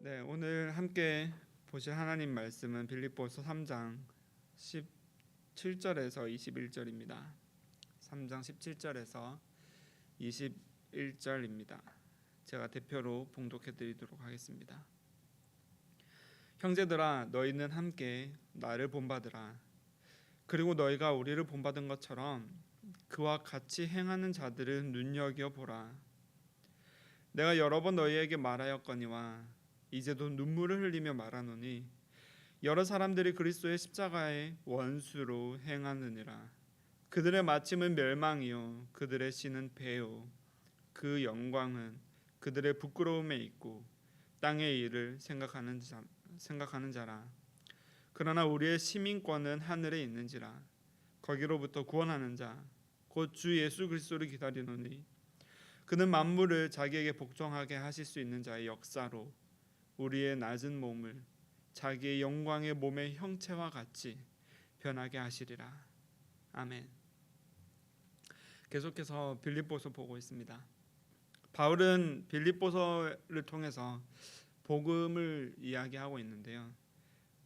네, 오늘 함께 보실 하나님 말씀은 빌립보서 3장 17절에서 21절입니다. 3장 17절에서 21절입니다. 제가 대표로 봉독해 드리도록 하겠습니다. 형제들아, 너희는 함께 나를 본받으라. 그리고 너희가 우리를 본받은 것처럼 그와 같이 행하는 자들을 눈여겨보라. 내가 여러 번 너희에게 말하였거니와 이제도 눈물을 흘리며 말하노니 여러 사람들이 그리스도의 십자가의 원수로 행하느니라. 그들의 마침은 멸망이요 그들의 신은 배요 그 영광은 그들의 부끄러움에 있고 땅의 일을 생각하는 자라. 그러나 우리의 시민권은 하늘에 있는지라. 거기로부터 구원하는 자 곧 주 예수 그리스도를 기다리노니 그는 만물을 자기에게 복종하게 하실 수 있는 자의 역사로 우리의 낮은 몸을 자기의 영광의 몸의 형체와 같이 변하게 하시리라. 아멘. 계속해서 빌립보서 보고 있습니다. 바울은 빌립보서를 통해서 복음을 이야기하고 있는데요.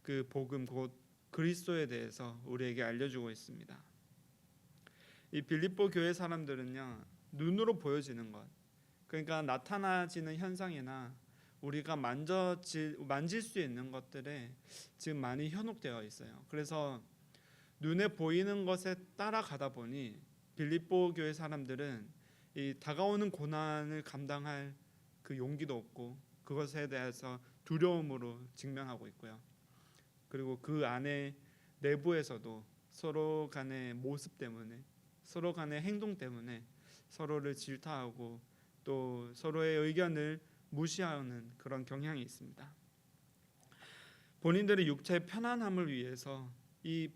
그 복음 곧 그리스도에 대해서 우리에게 알려주고 있습니다. 이 빌립보 교회 사람들은요, 눈으로 보여지는 것, 그러니까 나타나지는 현상이나 우리가 만질 수 있는 것들에 지금 많이 현혹되어 있어요. 그래서 눈에 보이는 것에 따라가다 보니 빌립보 교회 사람들은 이 다가오는 고난을 감당할 그 용기도 없고 그것에 대해서 두려움으로 직면하고 있고요. 그리고 그 안에 내부에서도 서로 간의 모습 때문에, 서로 간의 행동 때문에 서로를 질타하고 또 서로의 의견을 무시하는 그런 경향이 있습니다. 본인들의 육체의 편안함을 위해서 이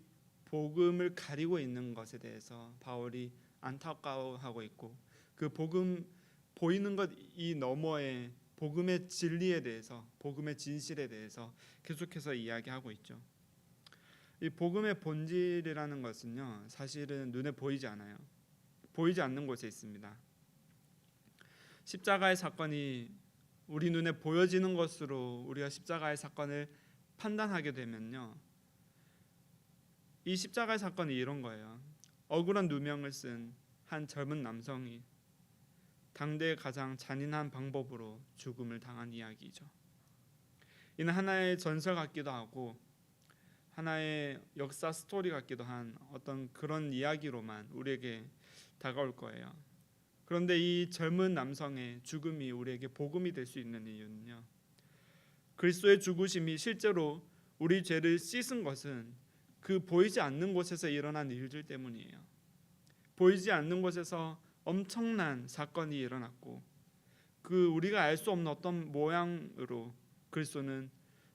복음을 가리고 있는 것에 대해서 바울이 안타까워하고 있고, 그 복음 보이는 것 이 너머의 복음의 진리에 대해서, 복음의 진실에 대해서 계속해서 이야기하고 있죠. 이 복음의 본질이라는 것은요, 사실은 눈에 보이지 않아요. 보이지 않는 곳에 있습니다. 십자가의 사건이 우리 눈에 보여지는 것으로 우리가 십자가의 사건을 판단하게 되면요, 이 십자가의 사건이 이런 거예요. 억울한 누명을 쓴 한 젊은 남성이 당대의 가장 잔인한 방법으로 죽음을 당한 이야기죠. 이는 하나의 전설 같기도 하고 하나의 역사 스토리 같기도 한 어떤 그런 이야기로만 우리에게 다가올 거예요. 그런데 이 젊은 남성의 죽음이 우리에게 복음이 될 수 있는 이유는요, 그리스도의 죽으심이 실제로 우리 죄를 씻은 것은 그 보이지 않는 곳에서 일어난 일들 때문이에요. 보이지 않는 곳에서 엄청난 사건이 일어났고, 그 우리가 알 수 없는 어떤 모양으로 그리스도는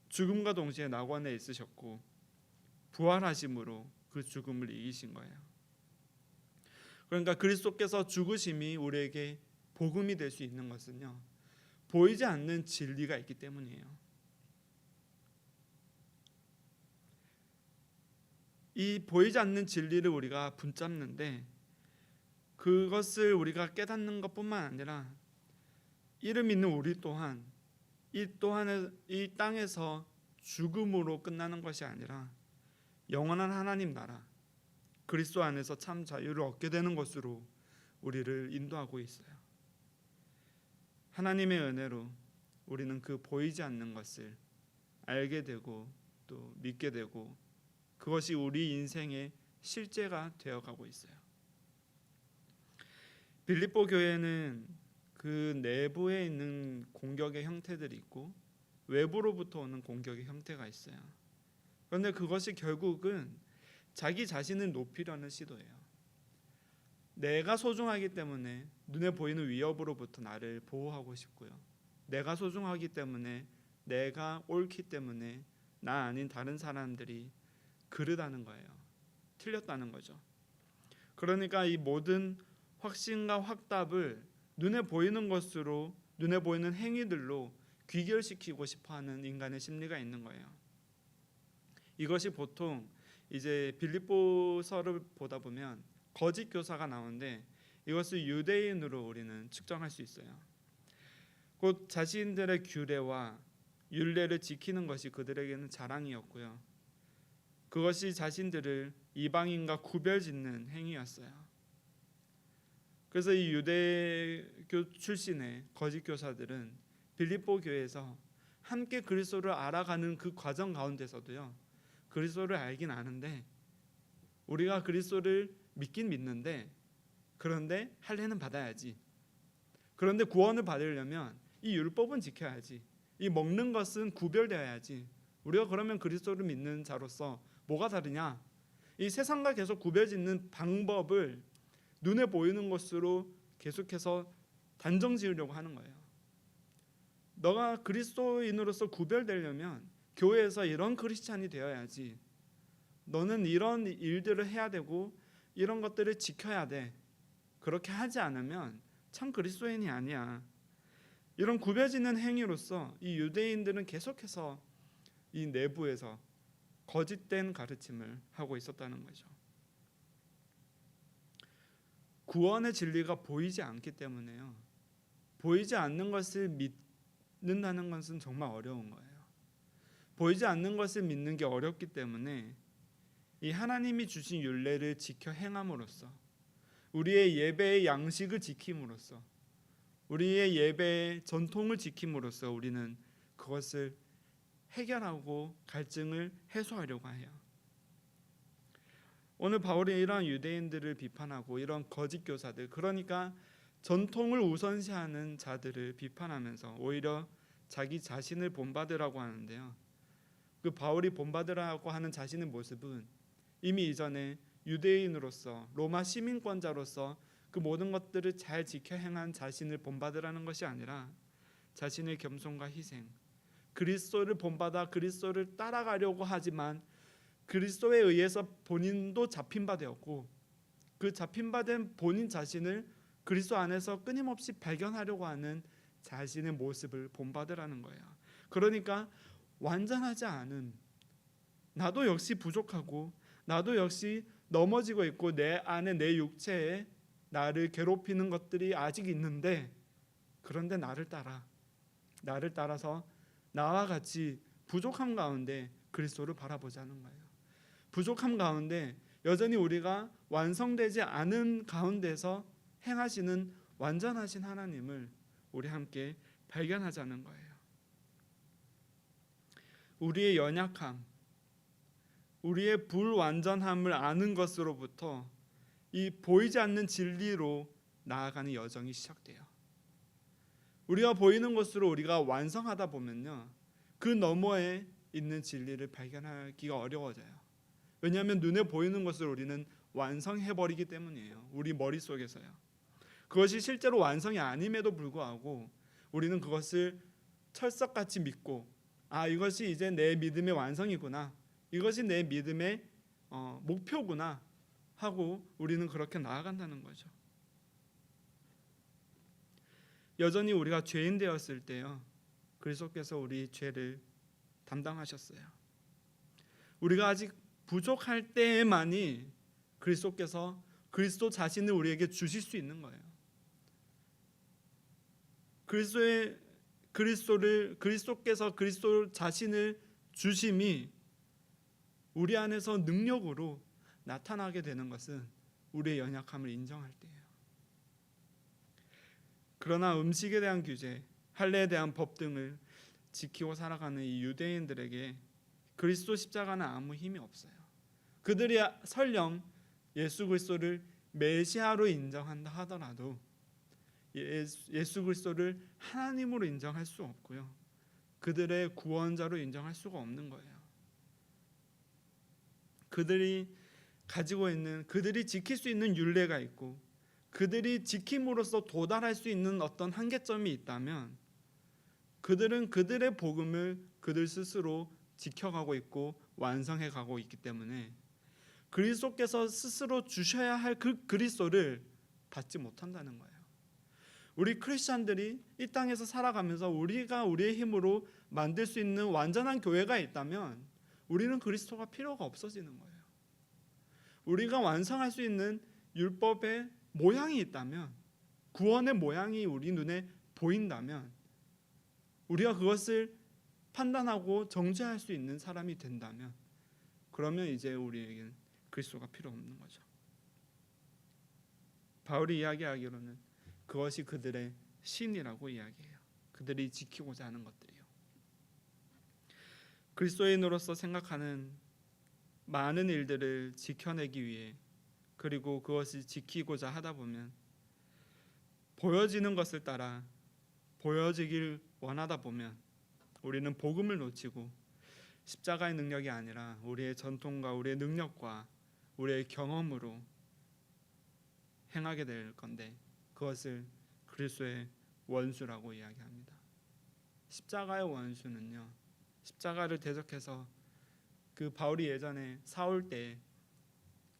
죽음과 동시에 낙원에 있으셨고 부활하심으로 그 죽음을 이기신 거예요. 그러니까 그리스도께서 죽으심이 우리에게 복음이 될 수 있는 것은요, 보이지 않는 진리가 있기 때문이에요. 이 보이지 않는 진리를 우리가 붙잡는데 그것을 우리가 깨닫는 것뿐만 아니라 이를 믿는 우리 또한 이 땅에서 죽음으로 끝나는 것이 아니라 영원한 하나님 나라 그리스도 안에서 참 자유를 얻게 되는 것으로 우리를 인도하고 있어요. 하나님의 은혜로 우리는 그 보이지 않는 것을 알게 되고 또 믿게 되고 그것이 우리 인생의 실제가 되어가고 있어요. 빌립보 교회는 그 내부에 있는 공격의 형태들이 있고 외부로부터 오는 공격의 형태가 있어요. 그런데 그것이 결국은 자기 자신을 높이려는 시도예요. 내가 소중하기 때문에 눈에 보이는 위협으로부터 나를 보호하고 싶고요. 내가 소중하기 때문에, 내가 옳기 때문에 나 아닌 다른 사람들이 그르다는 거예요. 틀렸다는 거죠. 그러니까 이 모든 확신과 확답을 눈에 보이는 것으로, 눈에 보이는 행위들로 귀결시키고 싶어하는 인간의 심리가 있는 거예요. 이것이 보통 이제 빌립보서를 보다 보면 거짓 교사가 나오는데 이것을 유대인으로 우리는 측정할 수 있어요. 곧 자신들의 규례와 율례를 지키는 것이 그들에게는 자랑이었고요. 그것이 자신들을 이방인과 구별짓는 행위였어요. 그래서 이 유대교 출신의 거짓 교사들은 빌립보 교회에서 함께 그리스도를 알아가는 그 과정 가운데서도요, 그리스도를 알긴 아는데, 우리가 그리스도를 믿긴 믿는데, 그런데 할례는 받아야지. 그런데 구원을 받으려면 이 율법은 지켜야지. 이 먹는 것은 구별되어야지. 우리가 그러면 그리스도를 믿는 자로서 뭐가 다르냐? 이 세상과 계속 구별짓는 방법을 눈에 보이는 것으로 계속해서 단정 지으려고 하는 거예요. 너가 그리스도인으로서 구별되려면 교회에서 이런 크리스찬이 되어야지. 너는 이런 일들을 해야 되고 이런 것들을 지켜야 돼. 그렇게 하지 않으면 참 그리스도인이 아니야. 이런 구별짓는 행위로서 이 유대인들은 계속해서 이 내부에서 거짓된 가르침을 하고 있었다는 거죠. 구원의 진리가 보이지 않기 때문에요. 보이지 않는 것을 믿는다는 것은 정말 어려운 거예요. 보이지 않는 것을 믿는 게 어렵기 때문에 이 하나님이 주신 율례를 지켜 행함으로써, 우리의 예배의 양식을 지킴으로써, 우리의 예배의 전통을 지킴으로써 우리는 그것을 해결하고 갈증을 해소하려고 해요. 오늘 바울이 이런 유대인들을 비판하고 이런 거짓 교사들, 그러니까 전통을 우선시하는 자들을 비판하면서 오히려 자기 자신을 본받으라고 하는데요. 그 바울이 본받으라고 하는 자신의 모습은 이미 이전에 유대인으로서 로마 시민권자로서 그 모든 것들을 잘 지켜 행한 자신을 본받으라는 것이 아니라 자신의 겸손과 희생, 그리스도를 본받아 그리스도를 따라가려고 하지만 그리스도에 의해서 본인도 잡힌 바 되었고, 그 잡힌 바 된 본인 자신을 그리스도 안에서 끊임없이 발견하려고 하는 자신의 모습을 본받으라는 거예요. 그러니까 완전하지 않은, 나도 역시 부족하고 나도 역시 넘어지고 있고 내 안에 내 육체에 나를 괴롭히는 것들이 아직 있는데, 그런데 나를 따라서 나와 같이 부족함 가운데 그리스도를 바라보자는 거예요. 부족함 가운데 여전히 우리가 완성되지 않은 가운데서 행하시는 완전하신 하나님을 우리 함께 발견하자는 거예요. 우리의 연약함, 우리의 불완전함을 아는 것으로부터 이 보이지 않는 진리로 나아가는 여정이 시작돼요. 우리가 보이는 것으로 우리가 완성하다 보면요, 그 너머에 있는 진리를 발견하기가 어려워져요. 왜냐하면 눈에 보이는 것을 우리는 완성해버리기 때문이에요. 우리 머릿속에서요. 그것이 실제로 완성이 아님에도 불구하고 우리는 그것을 철석같이 믿고, 이것이 이제 내 믿음의 완성이구나, 이것이 내 믿음의 목표구나 하고 우리는 그렇게 나아간다는 거죠. 여전히 우리가 죄인 되었을 때요, 그리스도께서 우리 죄를 담당하셨어요. 우리가 아직 부족할 때에만이 그리스도께서 그리스도 자신을 우리에게 주실 수 있는 거예요. 그리스도께서 그리스도 자신을 주심이 우리 안에서 능력으로 나타나게 되는 것은 우리의 연약함을 인정할 때예요. 그러나 음식에 대한 규제, 할례에 대한 법 등을 지키고 살아가는 이 유대인들에게 그리스도 십자가는 아무 힘이 없어요. 그들이 설령 예수 그리스도를 메시아로 인정한다 하더라도 예수 그리스도를 하나님으로 인정할 수 없고요, 그들의 구원자로 인정할 수가 없는 거예요. 그들이 가지고 있는, 그들이 지킬 수 있는 율례가 있고 그들이 지킴으로써 도달할 수 있는 어떤 한계점이 있다면 그들은 그들의 복음을 그들 스스로 지켜가고 있고 완성해가고 있기 때문에 그리스도께서 스스로 주셔야 할 그 그리스도를 받지 못한다는 거예요. 우리 크리스찬들이 이 땅에서 살아가면서 우리가 우리의 힘으로 만들 수 있는 완전한 교회가 있다면 우리는 그리스도가 필요가 없어지는 거예요. 우리가 완성할 수 있는 율법의 모양이 있다면, 구원의 모양이 우리 눈에 보인다면 우리가 그것을 판단하고 정죄할 수 있는 사람이 된다면 그러면 이제 우리에겐 그리스도가 필요 없는 거죠. 바울이 이야기하기로는 그것이 그들의 신이라고 이야기해요. 그들이 지키고자 하는 것들이요. 그리스도인으로서 생각하는 많은 일들을 지켜내기 위해 그리고 그것을 지키고자 하다 보면 보여지는 것을 따라 보여지길 원하다 보면 우리는 복음을 놓치고 십자가의 능력이 아니라 우리의 전통과 우리의 능력과 우리의 경험으로 행하게 될 건데 그것을 그리스도의 원수라고 이야기합니다. 십자가의 원수는요, 십자가를 대적해서 그 바울이 예전에 사울 때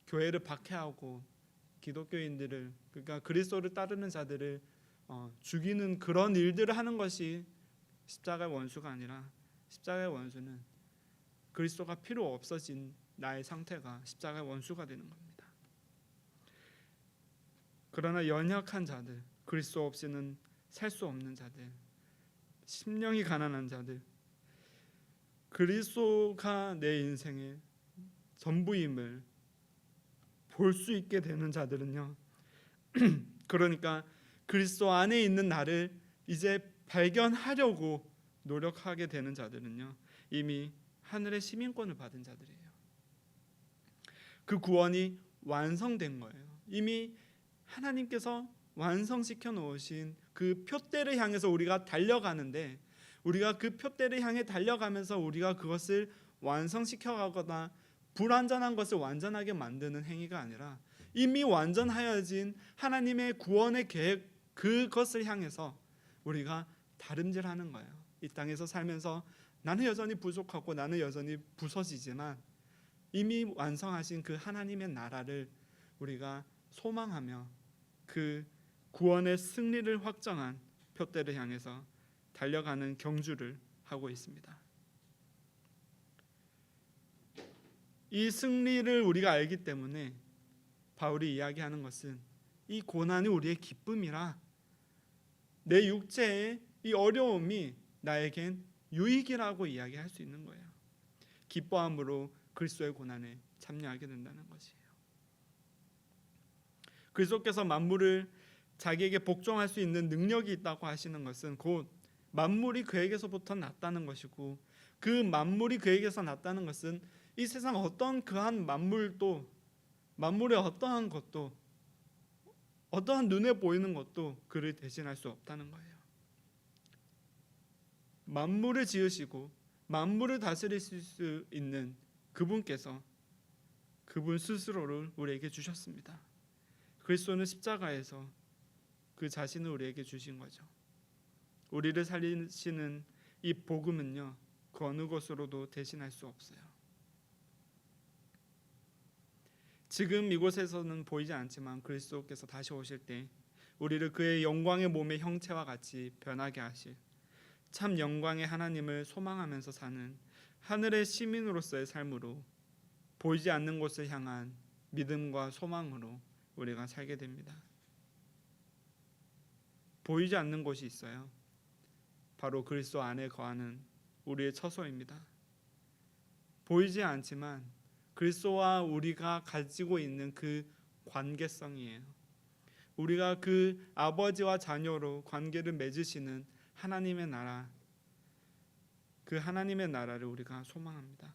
교회를 박해하고 기독교인들을, 그러니까 그리스도를 따르는 자들을 죽이는 그런 일들을 하는 것이 십자가의 원수가 아니라 십자가의 원수는 그리스도가 필요 없어진 나의 상태가 십자가의 원수가 되는 겁니다. 그러나 연약한 자들, 그리스도 없이는 살 수 없는 자들, 심령이 가난한 자들, 그리스도가 내 인생의 전부임을 볼 수 있게 되는 자들은요, 그러니까 그리스도 안에 있는 나를 이제 발견하려고 노력하게 되는 자들은요, 이미 하늘의 시민권을 받은 자들이에요. 그 구원이 완성된 거예요. 이미 하나님께서 완성시켜 놓으신 그 표대를 향해서 우리가 달려가는데, 우리가 그 표대를 향해 달려가면서 우리가 그것을 완성시켜 가거나 불완전한 것을 완전하게 만드는 행위가 아니라 이미 완전하여진 하나님의 구원의 계획, 그것을 향해서 우리가 다름질하는 거예요. 이 땅에서 살면서 나는 여전히 부족하고 나는 여전히 부서지지만 이미 완성하신 그 하나님의 나라를 우리가 소망하며 그 구원의 승리를 확정한 표대를 향해서 달려가는 경주를 하고 있습니다. 이 승리를 우리가 알기 때문에 바울이 이야기하는 것은 이 고난이 우리의 기쁨이라, 내 육체의 이 어려움이 나에겐 유익이라고 이야기할 수 있는 거예요. 기뻐함으로 그리스도의 고난에 참여하게 된다는 것이에요. 그리스도께서 만물을 자기에게 복종할 수 있는 능력이 있다고 하시는 것은 곧 만물이 그에게서부터 났다는 것이고, 그 만물이 그에게서 났다는 것은 이 세상 어떤 그한 만물도, 만물의 어떠한 것도, 어떠한 눈에 보이는 것도 그를 대신할 수 없다는 거예요. 만물을 지으시고 만물을 다스리실 수 있는 그분께서 그분 스스로를 우리에게 주셨습니다. 그리스도는 십자가에서 그 자신을 우리에게 주신 거죠. 우리를 살리시는 이 복음은요, 그 어느 것으로도 대신할 수 없어요. 지금 이곳에서는 보이지 않지만 그리스도께서 다시 오실 때 우리를 그의 영광의 몸의 형체와 같이 변하게 하실 참 영광의 하나님을 소망하면서 사는 하늘의 시민으로서의 삶으로 보이지 않는 곳을 향한 믿음과 소망으로 우리가 살게 됩니다. 보이지 않는 곳이 있어요. 바로 그리스도 안에 거하는 우리의 처소입니다. 보이지 않지만 그리스도와 우리가 가지고 있는 그 관계성이에요. 우리가 그 아버지와 자녀로 관계를 맺으시는 하나님의 나라, 그 하나님의 나라를 우리가 소망합니다.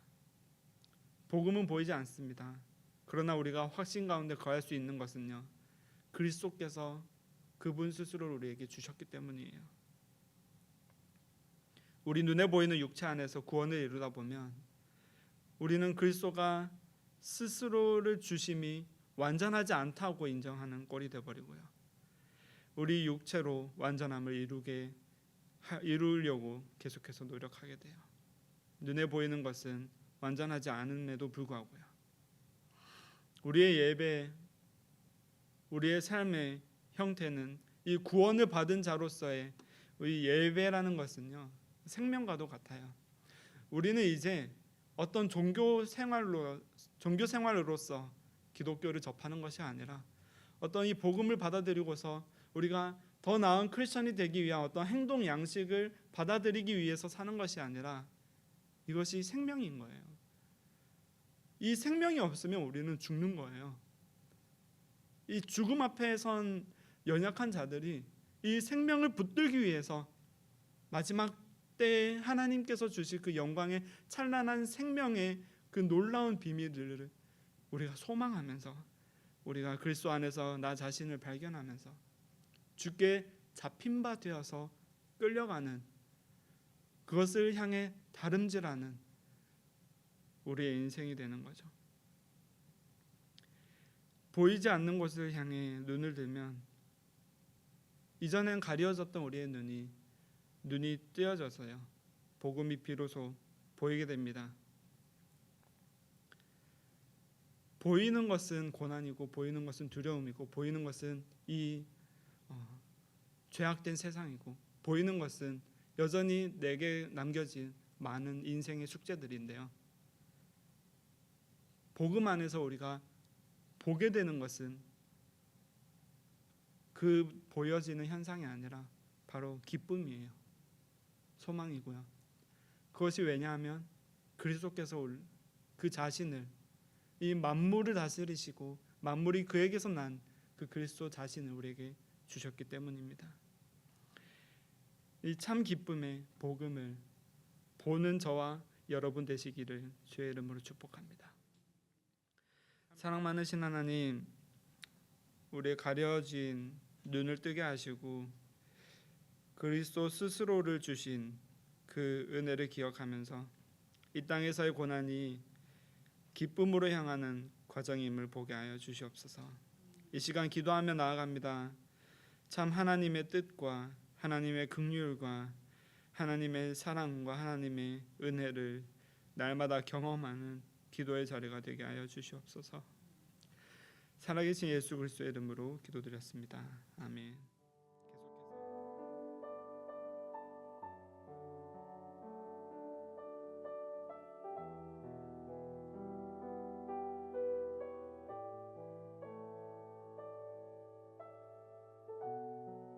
복음은 보이지 않습니다. 그러나 우리가 확신 가운데 거할 수 있는 것은요, 그리스도께서 그분 스스로를 우리에게 주셨기 때문이에요. 우리 눈에 보이는 육체 안에서 구원을 이루다 보면 우리는 그리스도가 스스로를 주심이 완전하지 않다고 인정하는 꼴이 되어버리고요, 우리 육체로 완전함을 이루려고 계속해서 노력하게 돼요. 눈에 보이는 것은 완전하지 않음에도 불구하고요, 우리의 예배, 우리의 삶의 형태는 이 구원을 받은 자로서의 이 예배라는 것은요, 생명과도 같아요. 우리는 이제 어떤 종교 생활으로서 기독교를 접하는 것이 아니라 어떤 이 복음을 받아들이고서 우리가 더 나은 크리스천이 되기 위한 어떤 행동 양식을 받아들이기 위해서 사는 것이 아니라 이것이 생명인 거예요. 이 생명이 없으면 우리는 죽는 거예요. 이 죽음 앞에 선 연약한 자들이 이 생명을 붙들기 위해서 마지막 때에 하나님께서 주실 그 영광의 찬란한 생명의 그 놀라운 비밀들을 우리가 소망하면서, 우리가 그리스도 안에서 나 자신을 발견하면서 주께 잡힌 바 되어서 끌려가는, 그것을 향해 다름질하는 우리의 인생이 되는 거죠. 보이지 않는 곳을 향해 눈을 들면 이전엔 가려졌던 우리의 눈이 뜨여져서요, 복음이 비로소 보이게 됩니다. 보이는 것은 고난이고, 보이는 것은 두려움이고, 보이는 것은 이 죄악된 세상이고, 보이는 것은 여전히 내게 남겨진 많은 인생의 숙제들인데요, 복음 안에서 우리가 보게 되는 것은 그 보여지는 현상이 아니라 바로 기쁨이에요. 소망이고요. 그것이 왜냐하면 그리스도께서 그 자신을, 이 만물을 다스리시고 만물이 그에게서 난 그 그리스도 자신을 우리에게 주셨기 때문입니다. 이 참 기쁨의 복음을 보는 저와 여러분 되시기를 주의 이름으로 축복합니다. 사랑 많으신 하나님, 우리의 가려진 눈을 뜨게 하시고 그리스도 스스로를 주신 그 은혜를 기억하면서 이 땅에서의 고난이 기쁨으로 향하는 과정임을 보게 하여 주시옵소서. 이 시간 기도하며 나아갑니다. 참 하나님의 뜻과 하나님의 긍휼과 하나님의 사랑과 하나님의 은혜를 날마다 경험하는 기도의 자리가 되게 하여 주시옵소서. 살아계신 예수 그리스도의 이름으로 기도드렸습니다. 아멘.